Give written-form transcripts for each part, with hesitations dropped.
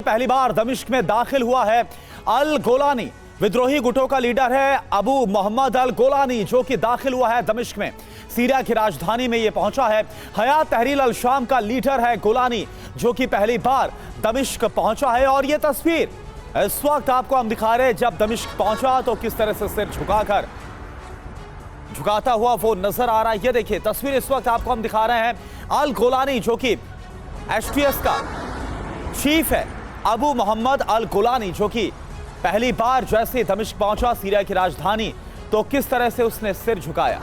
पहली बार दमिश्क में दाखिल हुआ है अल गोलानी। विद्रोही गुटों का लीडर है अबू मोहम्मद अल गोलानी, जो कि दाखिल हुआ है दमिश्क में। सीरिया की राजधानी में यह पहुंचा है। हयात तहरीर अल शाम का लीडर है गोलानी, जो कि पहली बार दमिश्क पहुंचा है। और यह तस्वीर इस वक्त आपको हम दिखा रहे हैं, जब दमिश्क पहुंचा तो किस तरह से सिर झुकाता हुआ वो नजर आ रहा है। ये देखिए तस्वीर इस वक्त आपको हम दिखा रहे हैं। अल गोलानी, जो कि एसटीएस का चीफ है, अबू मोहम्मद अल गोलानी, जो कि पहली बार जैसे दमिश्क पहुंचा सीरिया की राजधानी, तो किस तरह से उसने सिर झुकाया।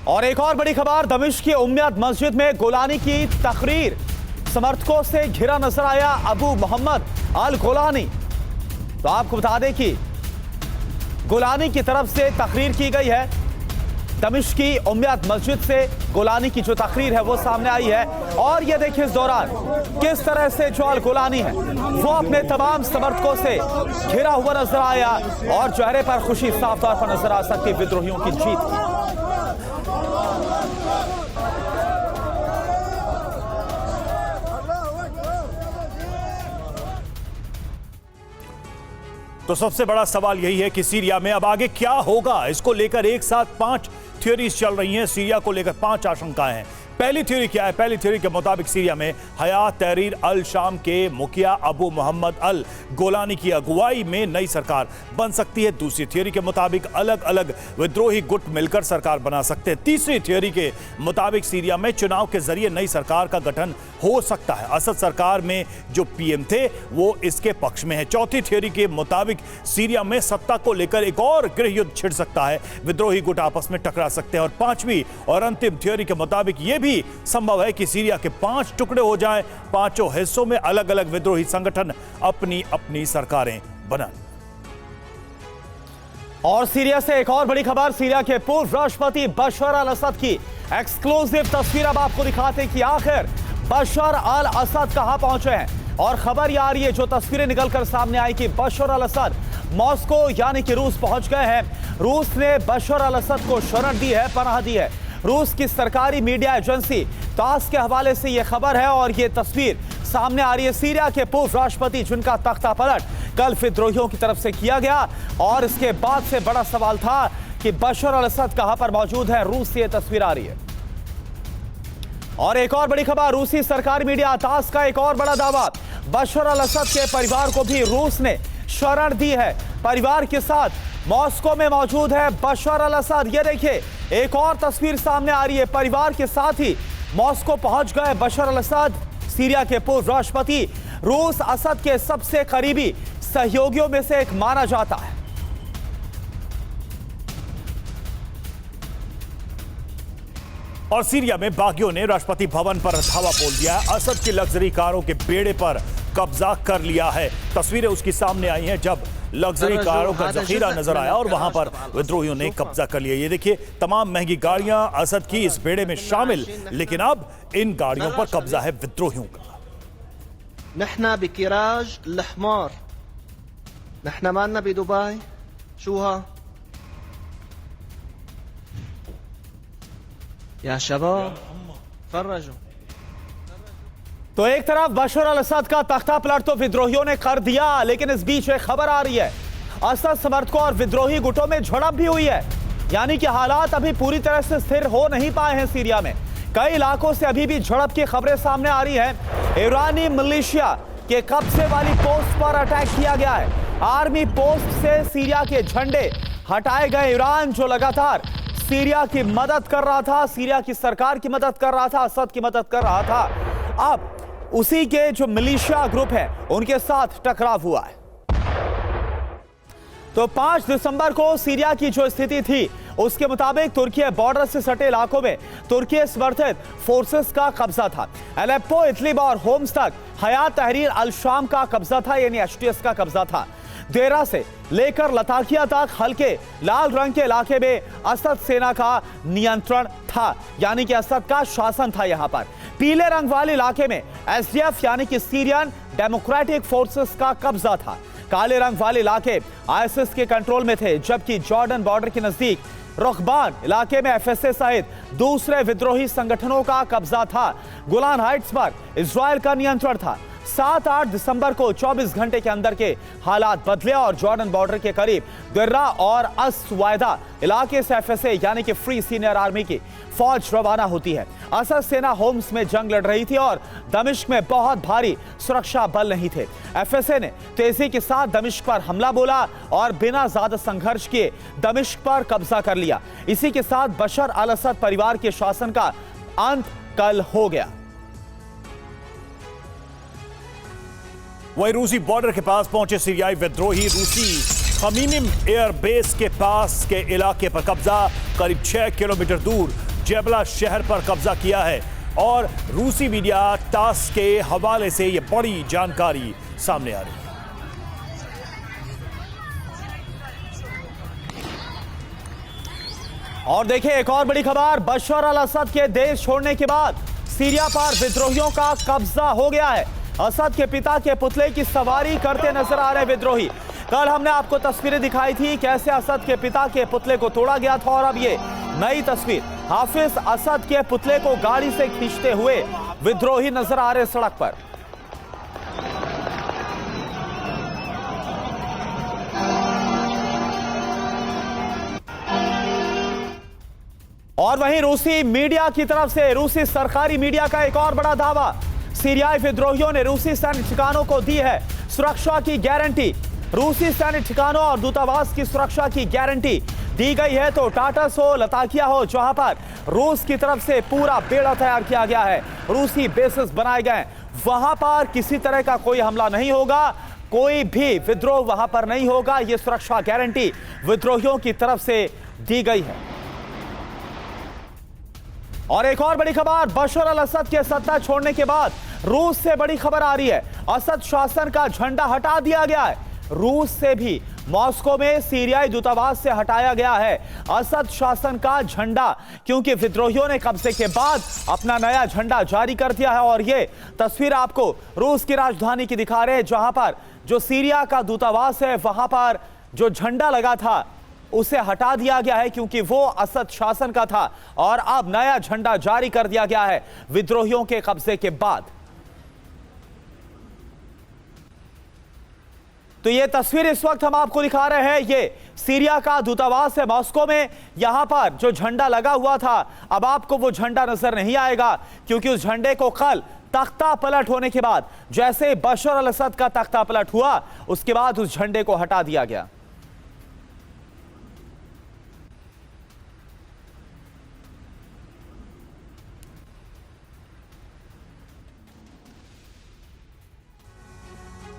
और एक और बड़ी खबर, दमिश्क की उम्मयद मस्जिद में गोलानी की तकरीर, समर्थकों से घिरा नजर आया अबू मोहम्मद अल गोलानी। तो आपको बता दें कि गोलानी की तरफ से तकरीर की गई है। दमिश्क की उम्मयद मस्जिद से गोलानी की जो तकरीर है वो सामने आई है। और ये देखिए इस दौरान किस तरह से जो अल गोलानी है वो अपने तमाम समर्थकों से घिरा हुआ नजर आया और चेहरे पर खुशी साफ तौर पर नजर आ सकती विद्रोहियों की जीत की। तो सबसे बड़ा सवाल यही है कि सीरिया में अब आगे क्या होगा। इसको लेकर एक साथ 5 थ्योरीज चल रही हैं। सीरिया को लेकर 5 आशंकाएं हैं। पहली थ्योरी क्या है? पहली थ्योरी के मुताबिक सीरिया में हयात तहरीर अल शाम के मुखिया अबू मोहम्मद अल गोलानी की अगुवाई में नई सरकार बन सकती है। दूसरी थ्योरी के मुताबिक अलग अलग विद्रोही गुट मिलकर सरकार बना सकते हैं। तीसरी थ्योरी के मुताबिक सीरिया में चुनाव के जरिए नई सरकार का गठन हो सकता है। असद सरकार में जो पीएम थे वो इसके पक्ष में है। चौथी थ्योरी के मुताबिक सीरिया में सत्ता को लेकर एक और गृह युद्ध छिड़ सकता है, विद्रोही गुट आपस में टकरा सकते हैं। और पांचवी और अंतिम थ्योरी के मुताबिक यह भी संभव है कि सीरिया के 5 टुकड़े हो जाएं, 5 हिस्सों में अलग अलग विद्रोही संगठन अपनी अपनी सरकारें बनाएं। और सीरिया से एक और बड़ी खबर, सीरिया के पूर्व राष्ट्रपति बशर अल असद की एक्सक्लूसिव तस्वीर अब आपको दिखाते हैं कि आखिर बशर अल असद कहां पहुंचे हैं। और खबर यह आ रही है, जो तस्वीरें निकलकर सामने आई कि बशर अल असद मॉस्को यानी कि रूस पहुंच गए हैं। रूस ने बशर अल असद को शरण दी है, पनाह दी है। रूस की सरकारी मीडिया एजेंसी तास के हवाले से यह खबर है और यह तस्वीर सामने आ रही है। सीरिया के पूर्व राष्ट्रपति जिनका तख्ता पलट कल विद्रोहियों की तरफ से किया गया, और इसके बाद से बड़ा सवाल था कि बशर अल असद कहां पर मौजूद है। रूस से यह तस्वीर आ रही है। और एक और बड़ी खबर, रूसी सरकारी मीडिया तास का एक और बड़ा दावा, बशर अल असद के परिवार को भी रूस ने शरण दी है। परिवार के साथ मॉस्को में मौजूद है बशर अल असद। ये देखिए एक और तस्वीर सामने आ रही है, परिवार के साथ ही मॉस्को पहुंच गए बशर अल असद, सीरिया के पूर्व राष्ट्रपति। रूस असद के सबसे करीबी सहयोगियों में से एक माना जाता है। और सीरिया में बागियों ने राष्ट्रपति भवन पर धावा बोल दिया है। असद की लग्जरी कारों के बेड़े पर कब्जा कर लिया है। तस्वीरें उसकी सामने आई हैं जब लग्जरी कारों का जखीरा नजर आया और वहां पर विद्रोहियों ने कब्जा कर लिया। ये देखिए तमाम महंगी गाड़ियां असद की इस बेड़े में शामिल, लेकिन अब इन गाड़ियों पर कब्जा है विद्रोहियों का। नहना बिकिराज लहमार, नहना मानना बिदुबई शूहा या शबाब फर्रजो। तो एक तरफ बशर अल असद का तख्ता पलट तो विद्रोहियों ने कर दिया, लेकिन इस बीच एक खबर आ रही है, असद समर्थकों और विद्रोही गुटों में झड़प भी हुई है। यानी कि हालात अभी पूरी तरह से स्थिर हो नहीं पाए हैं सीरिया में। कई इलाकों से अभी भी झड़प की खबरें सामने आ रही हैं। ईरानी मिलिशिया के कब्जे वाली पोस्ट पर अटैक किया गया है। आर्मी पोस्ट से सीरिया के झंडे हटाए गए। ईरान जो लगातार सीरिया की मदद कर रहा था, सीरिया की सरकार की मदद कर रहा था, असद की मदद कर रहा था, अब उसी के जो मिलिशिया ग्रुप है उनके साथ टकराव हुआ है। तो 5 दिसंबर को सीरिया की जो स्थिति थी उसके मुताबिक तुर्की बॉर्डर से सटे इलाकों में तुर्की समर्थित फोर्सेस का कब्जा था। अलेप्पो, इदलिब और होम्स तक हयात तहरीर अल शाम का कब्जा था, यानी एसटीएस का कब्जा था। देरा से लेकर लताकिया तक हल्के लाल रंग के इलाके में असद सेना का नियंत्रण था, यानी कि असद का शासन था। यहां पर पीले रंग वाले इलाके में एसडीएफ यानी कि सीरियन डेमोक्रेटिक फोर्सेस का कब्जा था। काले रंग वाले इलाके आईएसआईएस के कंट्रोल में थे, जबकि जॉर्डन बॉर्डर के नजदीक रुखबान इलाके में एफएसए सहित दूसरे विद्रोही संगठनों का कब्जा था। गोलान हाइट्स पर इजराइल का नियंत्रण था। 7-8 दिसंबर को 24 घंटे के अंदर के हालात बदले और जॉर्डन बॉर्डर के करीब दिर्रा और अस वायदा इलाके से एफएसए यानी कि फ्री सीनियर आर्मी की फौज रवाना होती है। असद सेना होम्स में जंग लड़ रही थी और दमिश्क में बहुत भारी सुरक्षा बल नहीं थे। एफएसए ने तेजी के साथ दमिश्क पर हमला बोला और बिना ज्यादा संघर्ष किए दमिश्क पर कब्जा कर लिया। इसी के साथ बशर अल असद परिवार के शासन का अंत कल हो गया। वहीं रूसी बॉर्डर के पास पहुंचे सीरियाई विद्रोही रूसी खमीनिम एयरबेस के पास के इलाके पर कब्जा, करीब 6 किलोमीटर दूर जेबला शहर पर कब्जा किया है और रूसी मीडिया टास के हवाले से यह बड़ी जानकारी सामने आ रही है। और देखिए एक और बड़ी खबर, बशर अल असद के देश छोड़ने के बाद सीरिया पर विद्रोहियों का कब्जा हो गया है। असद के पिता के पुतले की सवारी करते नजर आ रहे विद्रोही। कल हमने आपको तस्वीरें दिखाई थी कैसे असद के पिता के पुतले को तोड़ा गया था और अब ये नई तस्वीर, हाफिज असद के पुतले को गाड़ी से खींचते हुए विद्रोही नजर आ रहे सड़क पर। और वहीं रूसी मीडिया की तरफ से रूसी सरकारी मीडिया का एक और बड़ा दावा, सीरियाई विद्रोहियों ने रूसी सैन्य ठिकानों को दी है सुरक्षा की गारंटी। रूसी सैन्य ठिकानों और दूतावास की सुरक्षा की गारंटी दी गई है। तो टाटस हो, लताकिया हो, जहां पर रूस की तरफ से पूरा बेड़ा तैयार किया गया है, रूसी बेसिस बनाए गए, वहां पर किसी तरह का कोई हमला नहीं होगा, कोई भी विद्रोह वहां पर नहीं होगा। यह सुरक्षा गारंटी विद्रोहियों की तरफ से दी गई है। और एक और बड़ी खबर, बशर अल असद के सत्ता छोड़ने के बाद रूस से बड़ी खबर आ रही है। असद शासन का झंडा हटा दिया गया है। रूस से भी मॉस्को में सीरियाई दूतावास से हटाया गया है असद शासन का झंडा, क्योंकि विद्रोहियों ने कब्जे के बाद अपना नया झंडा जारी कर दिया है। और ये तस्वीर आपको रूस की राजधानी की दिखा रहे हैं, जहां पर जो सीरिया का दूतावास है वहां पर जो झंडा लगा था उसे हटा दिया गया है, क्योंकि वो असद शासन का था और अब नया झंडा जारी कर दिया गया है विद्रोहियों के कब्जे के बाद। तो ये तस्वीर इस वक्त हम आपको दिखा रहे हैं, ये सीरिया का दूतावास है मॉस्को में। यहां पर जो झंडा लगा हुआ था, अब आपको वो झंडा नजर नहीं आएगा, क्योंकि उस झंडे को कल तख्ता पलट होने के बाद, जैसे बशर अल असद का तख्ता पलट हुआ, उसके बाद उस झंडे को हटा दिया गया।